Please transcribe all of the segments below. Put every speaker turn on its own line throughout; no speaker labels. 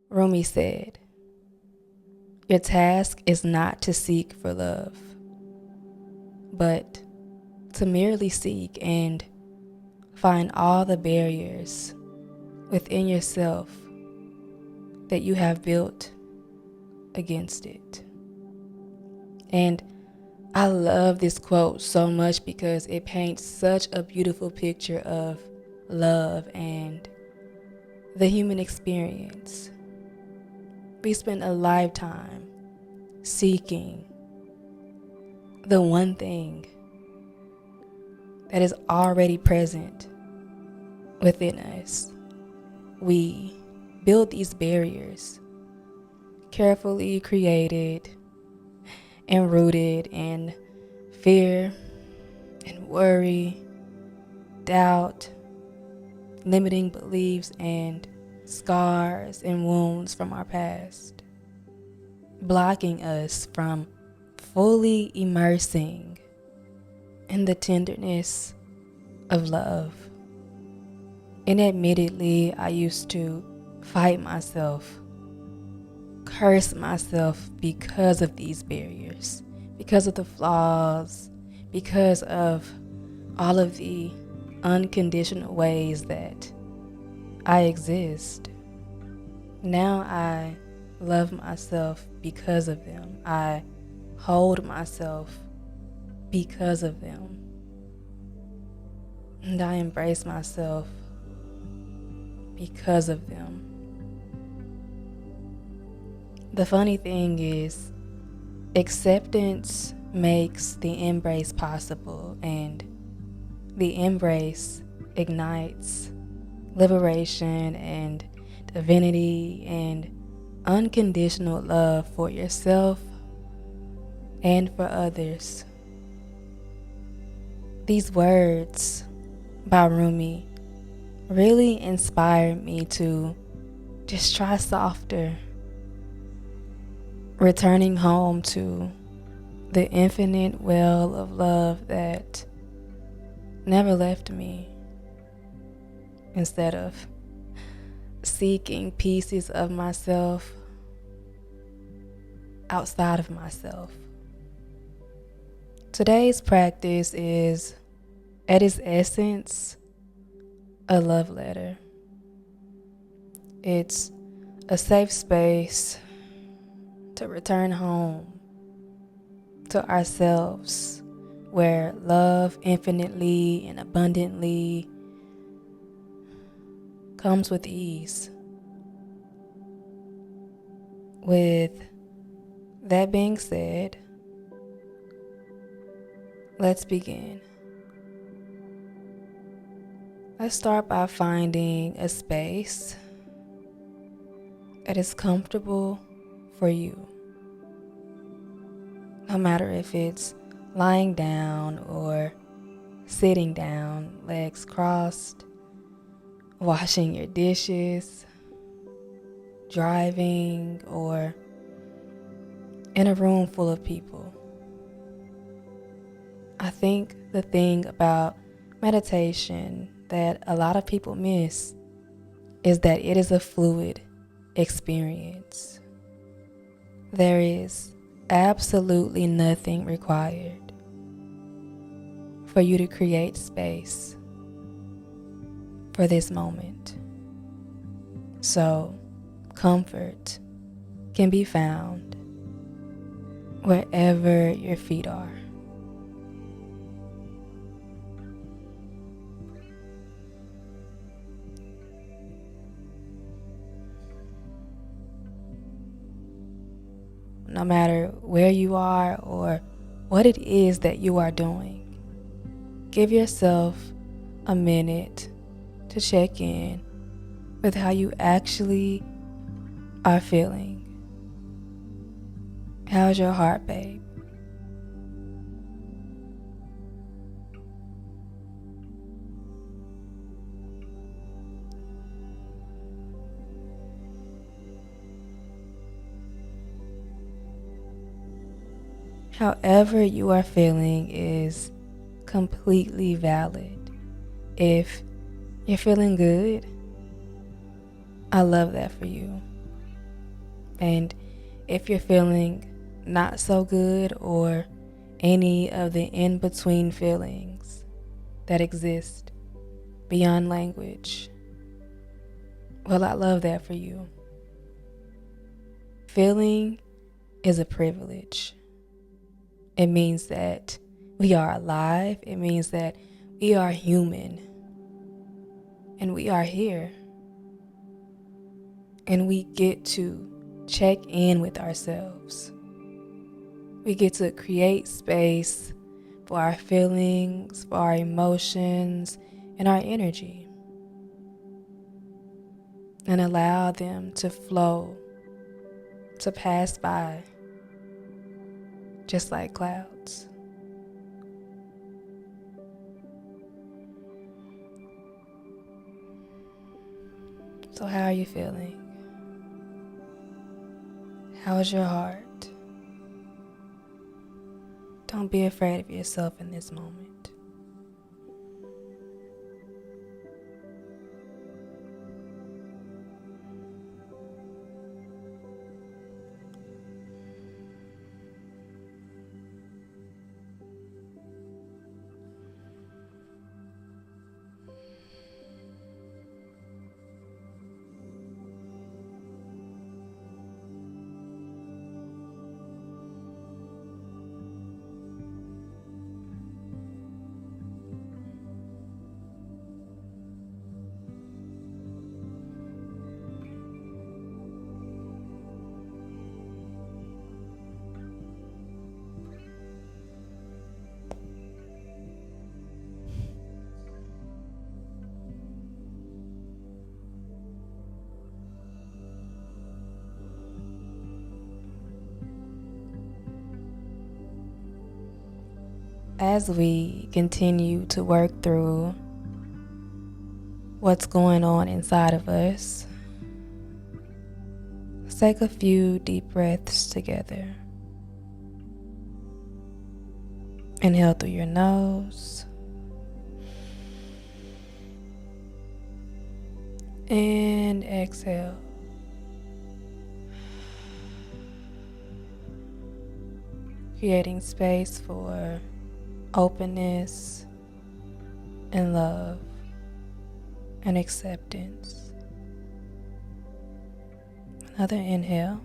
Rumi said, "Your task is not to seek for love, but to merely seek and find all the barriers within yourself that you have built against it." And I love this quote so much because it paints such a beautiful picture of love and the human experience. We spend a lifetime seeking the one thing that is already present within us. We build these barriers, carefully created and rooted in fear and worry, doubt, limiting beliefs, and scars and wounds from our past, blocking us from fully immersing in the tenderness of love. And admittedly, I used to fight myself, curse myself because of these barriers, because of the flaws, because of all of the unconditional ways that I exist. Now I love myself because of them. I hold myself because of them. And I embrace myself because of them. The funny thing is, acceptance makes the embrace possible, and the embrace ignites liberation and divinity and unconditional love for yourself and for others. These words by Rumi really inspired me to just try softer, returning home to the infinite well of love that never left me, instead of seeking pieces of myself outside of myself. Today's practice is, at its essence, a love letter. It's a safe space to return home to ourselves, where love infinitely and abundantly comes with ease. With that being said, let's begin. Let's start by finding a space that is comfortable for you. No matter if it's lying down or sitting down, legs crossed, washing your dishes, driving, or in a room full of people. I think the thing about meditation that a lot of people miss is that it is a fluid experience. There is absolutely nothing required for you to create space for this moment. So, comfort can be found wherever your feet are. No matter where you are or what it is that you are doing, give yourself a minute to check in with how you actually are feeling. How's your heart, babe? However you are feeling is completely valid. If you're feeling good, I love that for you. And if you're feeling not so good or any of the in-between feelings that exist beyond language, well, I love that for you. Feeling is a privilege. It means that we are alive. It means that we are human. And we are here. And we get to check in with ourselves. We get to create space for our feelings, for our emotions, and our energy. And allow them to flow, to pass by, just like clouds. So how are you feeling? How is your heart? Don't be afraid of yourself in this moment. As we continue to work through what's going on inside of us, let's take a few deep breaths together. Inhale through your nose. And exhale. Creating space for openness and love and acceptance. Another inhale.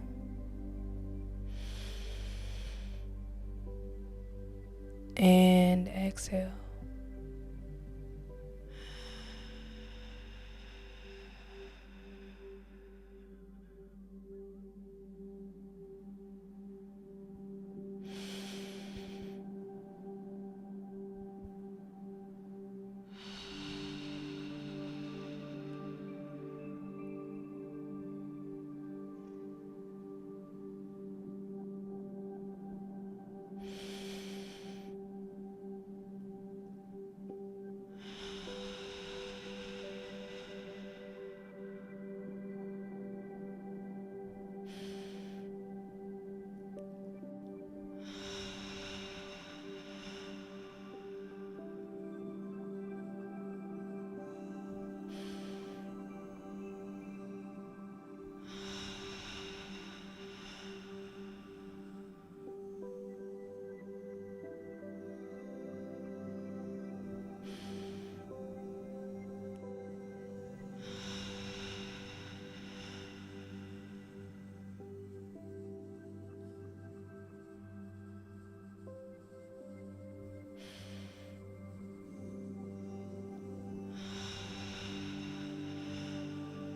And exhale.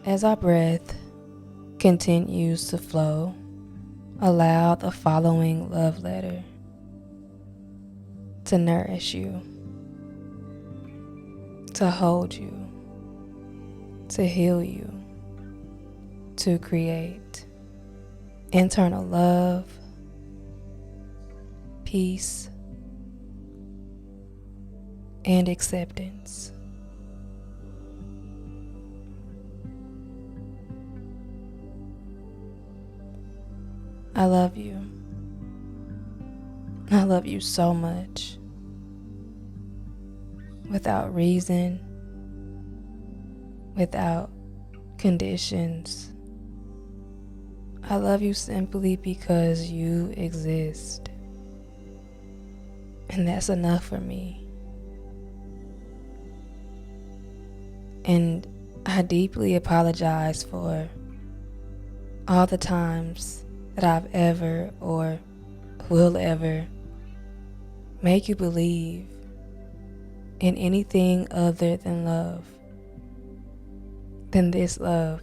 As our breath continues to flow, allow the following love letter to nourish you, to hold you, to heal you, to create internal love, peace, and acceptance. I love you. I love you so much. Without reason, without conditions, I love you simply because you exist. And that's enough for me. And I deeply apologize for all the times that I've ever or will ever make you believe in anything other than love, than this love,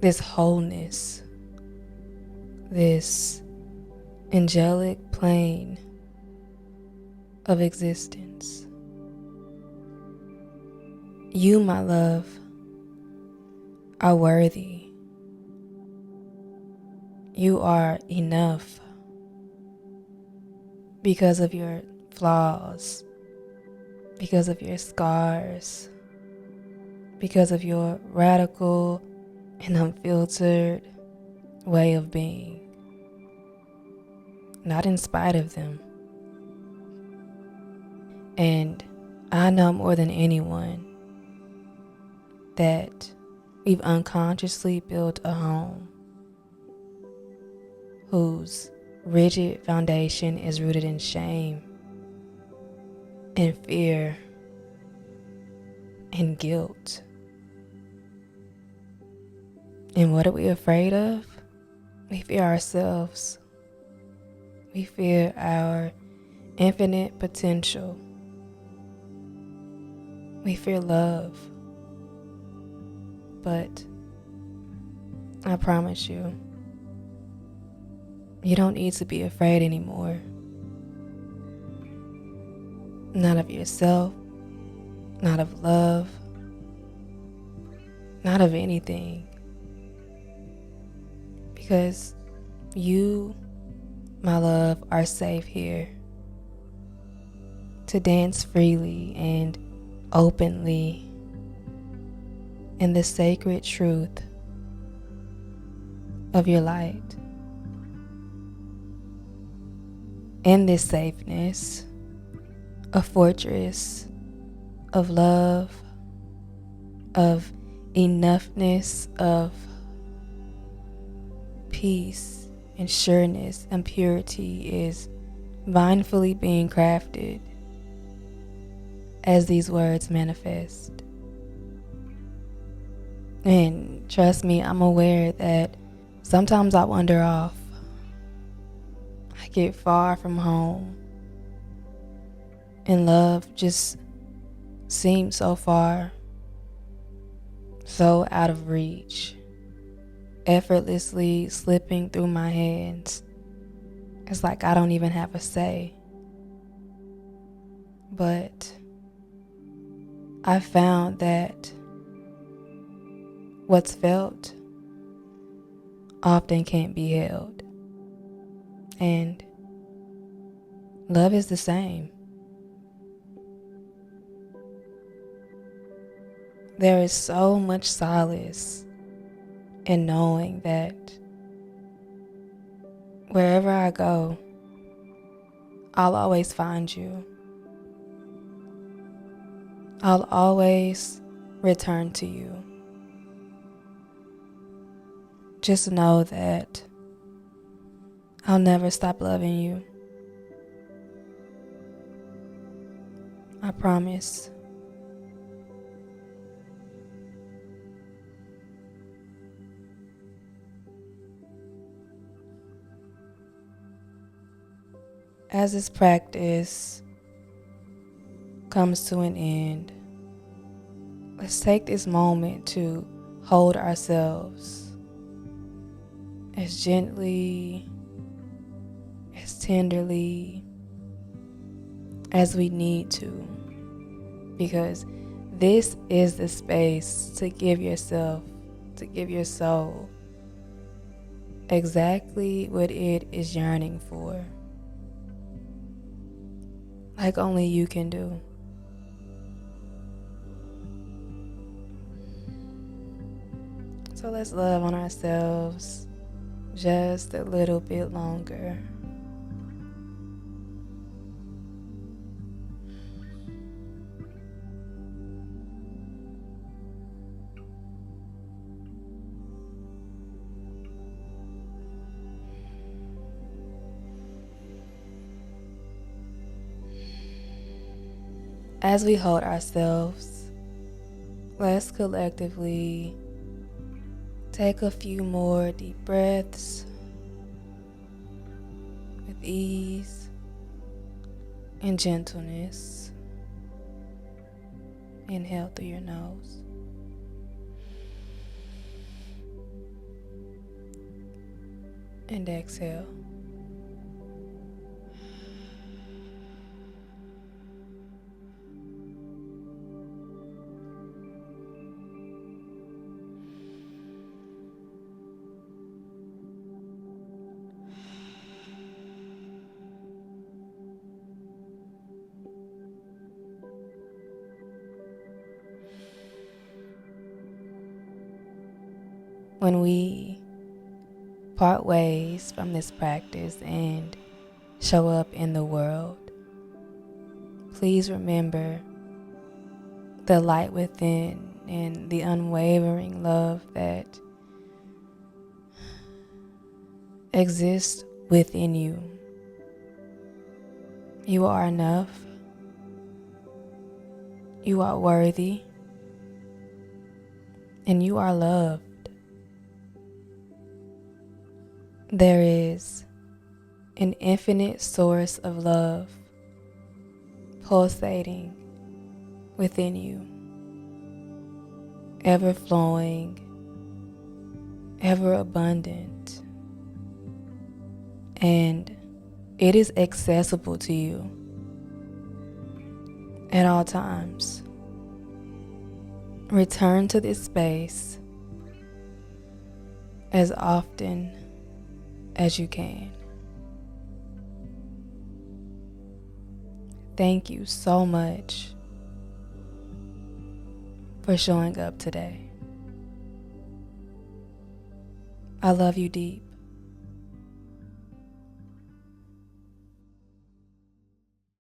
this wholeness, this angelic plane of existence. You, my love, are worthy. You are enough because of your flaws, because of your scars, because of your radical and unfiltered way of being, not in spite of them. And I know more than anyone that we've unconsciously built a home whose rigid foundation is rooted in shame and fear and guilt. And what are we afraid of? We fear ourselves. We fear our infinite potential. We fear love. But I promise you, you don't need to be afraid anymore. Not of yourself, not of love, not of anything. Because you, my love, are safe here to dance freely and openly in the sacred truth of your light. In this safeness, a fortress of love, of enoughness, of peace and sureness and purity is mindfully being crafted as these words manifest. And trust me, I'm aware that sometimes I wander off. I get far from home. And love just seems so far, so out of reach, effortlessly slipping through my hands. It's like I don't even have a say. But I found that what's felt often can't be held. And love is the same. There is so much solace in knowing that wherever I go, I'll always find you. I'll always return to you. Just know that I'll never stop loving you. I promise. As this practice comes to an end, let's take this moment to hold ourselves as gently, as tenderly as we need to, because this is the space to give yourself, to give your soul exactly what it is yearning for, like only you can do. So let's love on ourselves just a little bit longer. as we hold ourselves, let's collectively take a few more deep breaths with ease and gentleness. Inhale through your nose. And exhale. When we part ways from this practice and show up in the world, please remember the light within and the unwavering love that exists within you. You are enough. You are worthy. And you are loved. There is an infinite source of love pulsating within you, ever flowing, ever abundant, and it is accessible to you at all times. Return to this space as often as you can. Thank you so much for showing up today. I love you deep.